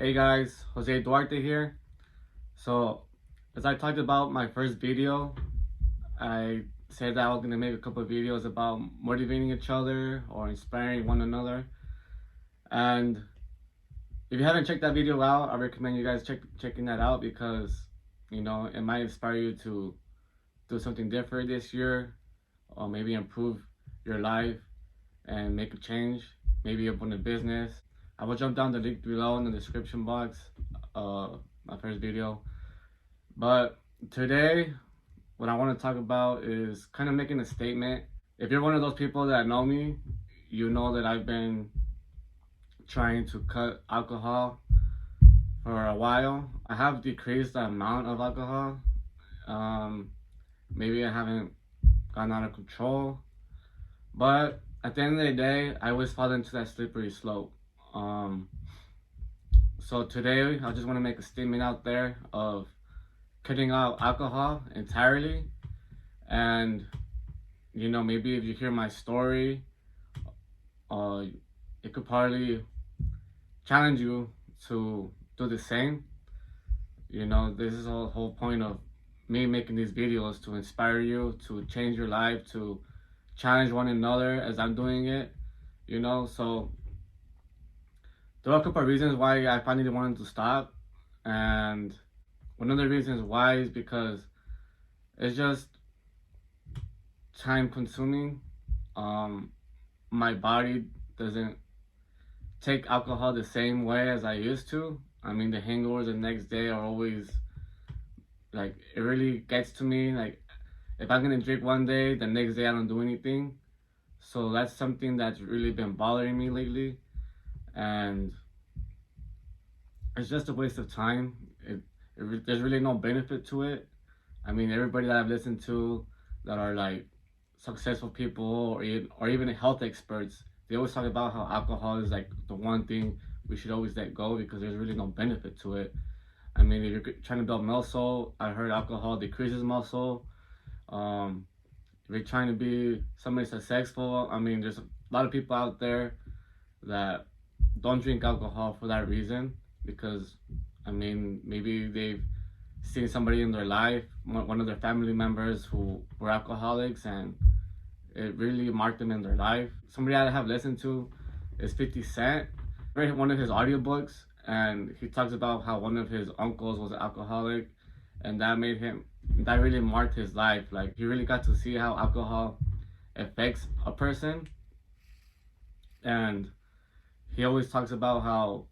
Hey guys, Jose Duarte here. So, as I talked about my first video, I said that I was gonna make a couple of videos about motivating each other or inspiring one another. And if you haven't checked that video out, I recommend you guys checking that out because it might inspire you to do something different this year, or maybe improve your life and make a change. Maybe open a business. I will jump down the link below in the description box. My first video. But today, what I want to talk about is kind of making a statement. If you're one of those people that know me, you know that I've been trying to cut alcohol for a while. I have decreased the amount of alcohol. Maybe I haven't gotten out of control, but at the end of the day, I always fall into that slippery slope. So today, I just want to make a statement out there of cutting out alcohol entirely. And maybe if you hear my story, it could probably challenge you to do the same. This is the whole point of me making these videos, to inspire you to change your life, to challenge one another as I'm doing it. So there are a couple of reasons why I finally wanted to stop, and one of the reasons why is because it's just time consuming. My body doesn't take alcohol the same way as I used to. I mean, the hangovers the next day are always like, it really gets to me. Like, if I'm gonna drink one day, the next day I don't do anything. So that's something that's really been bothering me lately, and it's just a waste of time. There's really no benefit to it. I mean, everybody that I've listened to that are like successful people or even health experts, they always talk about how alcohol is like the one thing we should always let go because there's really no benefit to it. I mean, if you're trying to build muscle, I heard alcohol decreases muscle. If you're trying to be somebody successful, I mean, there's a lot of people out there that don't drink alcohol for that reason, because I mean, maybe they've seen somebody in their life, one of their family members who were alcoholics, and it really marked them in their life. Somebody I have listened to is 50 Cent. I read one of his audiobooks, and he talks about how one of his uncles was an alcoholic, and that really marked his life. Like, he really got to see how alcohol affects a person. And he always talks about how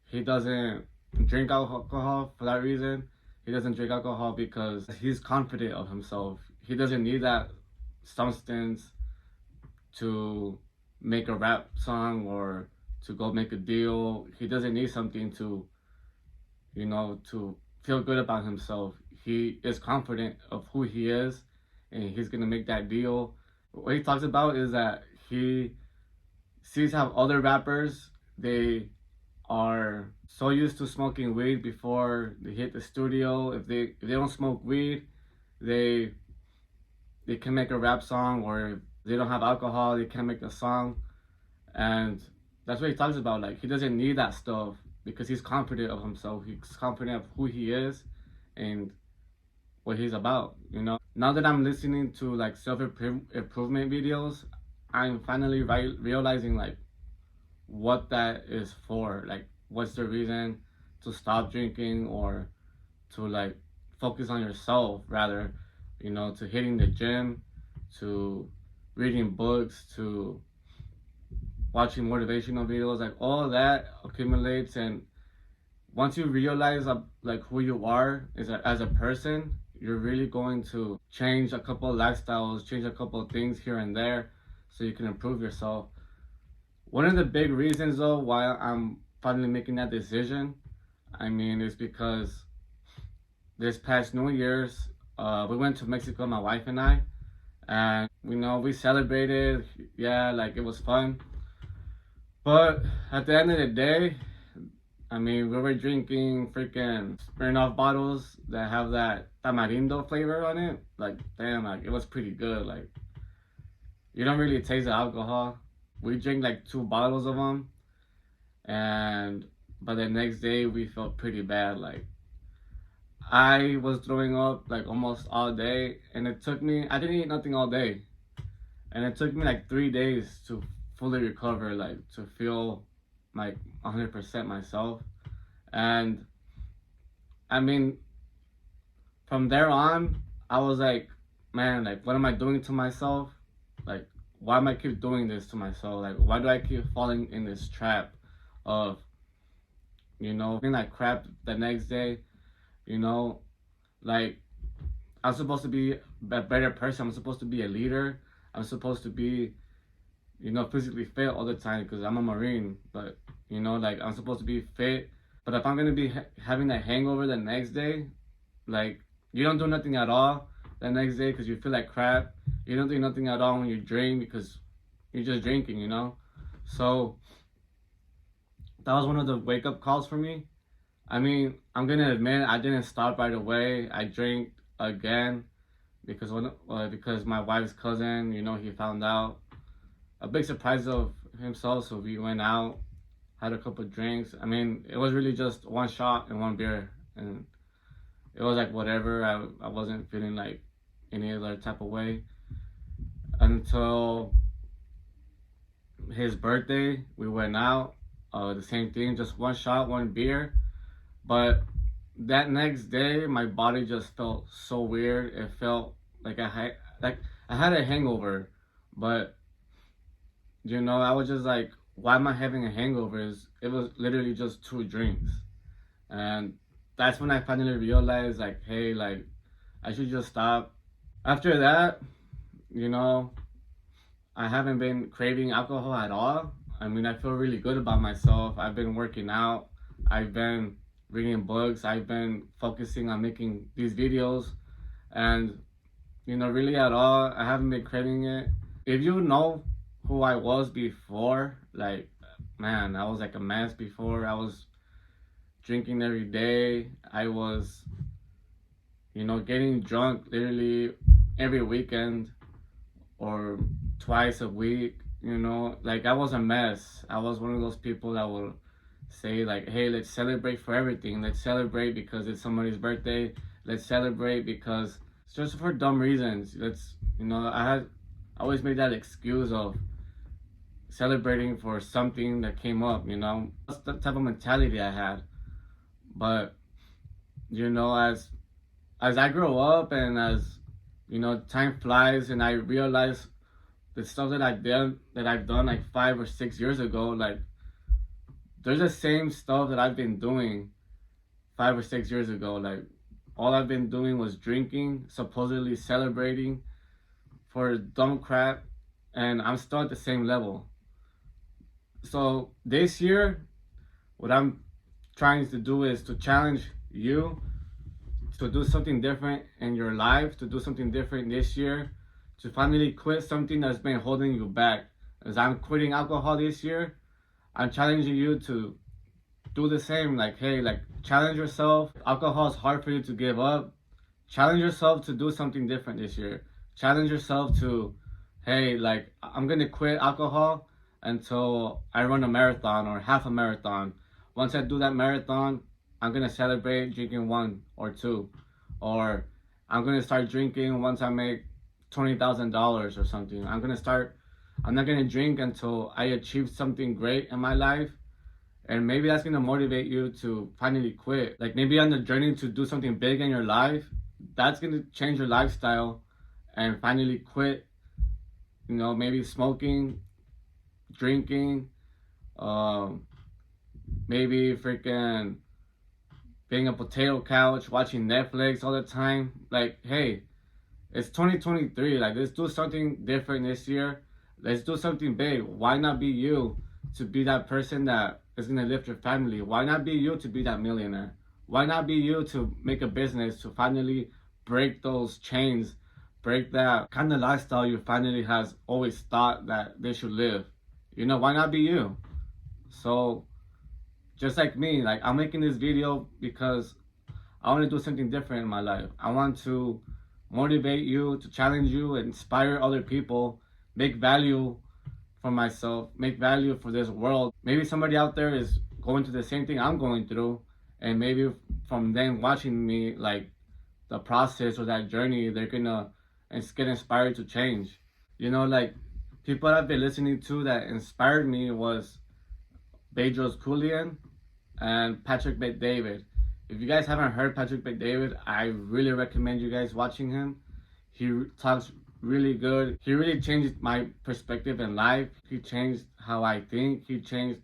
he doesn't drink alcohol for that reason. He doesn't drink alcohol because he's confident of himself. He doesn't need that substance to make a rap song or to go make a deal. He doesn't need something to feel good about himself. He is confident of who he is, and he's gonna make that deal. What he talks about is that he sees how other rappers, they are so used to smoking weed before they hit the studio. If they don't smoke weed, they can make a rap song, or if they don't have alcohol, they can't make a song. And that's what he talks about. Like, he doesn't need that stuff because he's confident of himself. He's confident of who he is and what he's about. Now that I'm listening to like self-improvement videos, I'm finally realizing like what that is for. Like, what's the reason to stop drinking, or to like focus on yourself rather, to hitting the gym, to reading books, to watching motivational videos. Like, all that accumulates, and once you realize like who you are as a person, you're really going to change a couple of lifestyles, change a couple of things here and there, so you can improve yourself. One of the big reasons though why I'm finally making that decision, I mean, is because this past New Year's, we went to Mexico, my wife and I, and we celebrated. Yeah, like, it was fun. But at the end of the day, I mean, we were drinking freaking Smirnoff bottles that have that tamarindo flavor on it. Like, damn, like, it was pretty good. Like, you don't really taste the alcohol. We drank like 2 bottles of them, and but the next day we felt pretty bad. Like I was throwing up like almost all day, and it took me. I didn't eat nothing all day, and it took me like 3 days to fully recover, like to feel like 100% myself. And I mean, from there on, I was like, man, like what am I doing to myself? Like, why am I keep doing this to myself? Like, why do I keep falling in this trap of, feeling like crap the next day? You know, like I'm supposed to be a better person. I'm supposed to be a leader. I'm supposed to be, physically fit all the time because I'm a Marine. But, like I'm supposed to be fit. But if I'm going to be having a hangover the next day, like you don't do nothing at all the next day because you feel like crap. You don't do nothing at all when you drink because you're just drinking. So that was one of the wake up calls for me. I mean, I'm gonna admit I didn't stop right away. I drank again because my wife's cousin, he found out. A big surprise of himself, so we went out, had a couple drinks. I mean, it was really just one shot and one beer, and it was like whatever. I wasn't feeling like any other type of way until his birthday. We went out, the same thing, just one shot, one beer. But that next day, my body just felt so weird. It felt like I had a hangover, but I was just like, why am I having a hangover? It was literally just 2 drinks, and that's when I finally realized, like, hey, like, I should just stop. After that, you know, I haven't been craving alcohol at all. I mean, I feel really good about myself. I've been working out. I've been reading books. I've been focusing on making these videos. And, really at all, I haven't been craving it. If you know who I was before, like, man, I was like a mess before. I was drinking every day. I was, getting drunk literally every weekend or twice a week. Like I was a mess. I was one of those people that will say like, hey, let's celebrate for everything. Let's celebrate because it's somebody's birthday. Let's celebrate because it's just for dumb reasons. I always made that excuse of celebrating for something that came up. That's the type of mentality I had. But as I grow up and as time flies and I realize the stuff that I've done like 5 or 6 years ago, like there's the same stuff that I've been doing 5 or 6 years ago. Like all I've been doing was drinking, supposedly celebrating for dumb crap, and I'm still at the same level. So this year, what I'm trying to do is to challenge you to do something different in your life, to do something different this year, to finally quit something that's been holding you back. As I'm quitting alcohol this year, I'm challenging you to do the same. Like, hey, like challenge yourself. Alcohol is hard for you to give up. Challenge yourself to do something different this year. Challenge yourself to, hey, like I'm gonna quit alcohol until I run a marathon or half a marathon. Once I do that marathon, I'm gonna celebrate drinking 1 or 2, or I'm gonna start drinking once I make $20,000 or something. I'm not gonna drink until I achieve something great in my life, and maybe that's gonna motivate you to finally quit. Like maybe on the journey to do something big in your life, that's gonna change your lifestyle and finally quit. Maybe smoking, drinking, maybe freaking being a potato couch, watching Netflix all the time. Like, hey, it's 2023. Like, let's do something different this year. Let's do something big. Why not be you to be that person that is going to lift your family? Why not be you to be that millionaire? Why not be you to make a business to finally break those chains, break that kind of lifestyle you finally has always thought that they should live? Why not be you? So just like me, like I'm making this video because I want to do something different in my life. I want to motivate you, to challenge you, inspire other people, make value for myself, make value for this world. Maybe somebody out there is going through the same thing I'm going through, and maybe from them watching me, like the process or that journey, they're gonna get inspired to change. You know, like people I've been listening to that inspired me was Bedros Keuilian and Patrick Bet-David. If you guys haven't heard Patrick Bet-David, I really recommend you guys watching him. He talks really good. He really changed my perspective in life. He changed how I think. He changed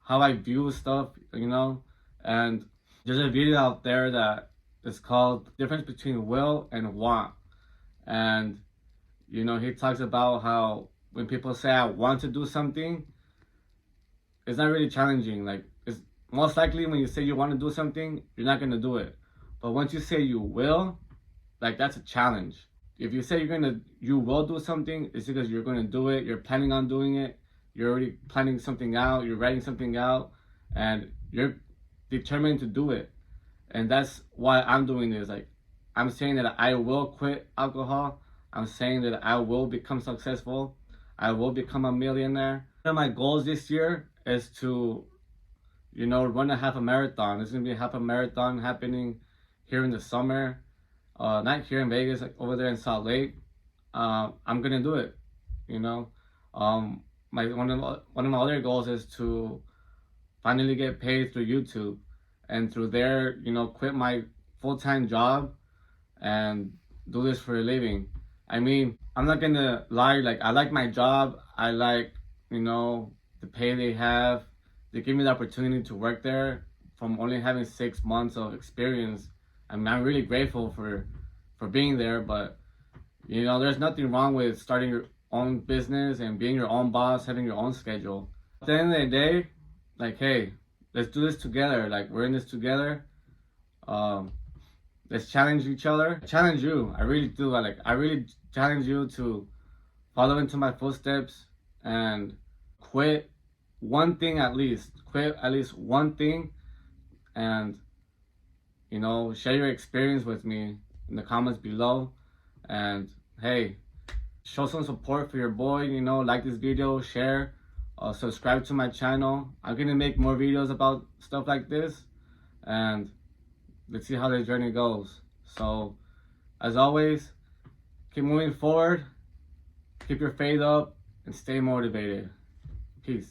how I view stuff, you know. And there's a video out there that is called Difference Between Will and Want. And, you know, he talks about how when people say I want to do something, it's not really challenging. Like, it's most likely when you say you want to do something, you're not going to do it. But once you say you will, like, that's a challenge. If you say you will do something, it's because you're going to do it. You're planning on doing it. You're already planning something out. You're writing something out, and you're determined to do it. And that's why I'm doing this. Like, I'm saying that I will quit alcohol. I'm saying that I will become successful. I will become a millionaire. One of my goals this year is to, you know, run a half a marathon. There's gonna be a half a marathon happening here in the summer. Not here in Vegas, like over there in Salt Lake. I'm gonna do it. You know, one of my other goals is to finally get paid through YouTube, and through there, you know, quit my full-time job and do this for a living. I mean, I'm not gonna lie, like I like my job. I like, you know, the pay they have. They give me the opportunity to work there from only having 6 months of experience. I mean, I'm really grateful for being there, but you know, there's nothing wrong with starting your own business and being your own boss, having your own schedule. At the end of the day, like, hey, let's do this together. Like, we're in this together. Let's challenge each other. I challenge you. I really do. I really challenge you to follow into my footsteps and quit one thing at least. Quit at least one thing, and you know, share your experience with me in the comments below. And hey, show some support for your boy. You know, like this video, share, subscribe to my channel. I'm gonna make more videos about stuff like this, and let's see how the journey goes. So, as always, keep moving forward, keep your faith up, and stay motivated. Peace.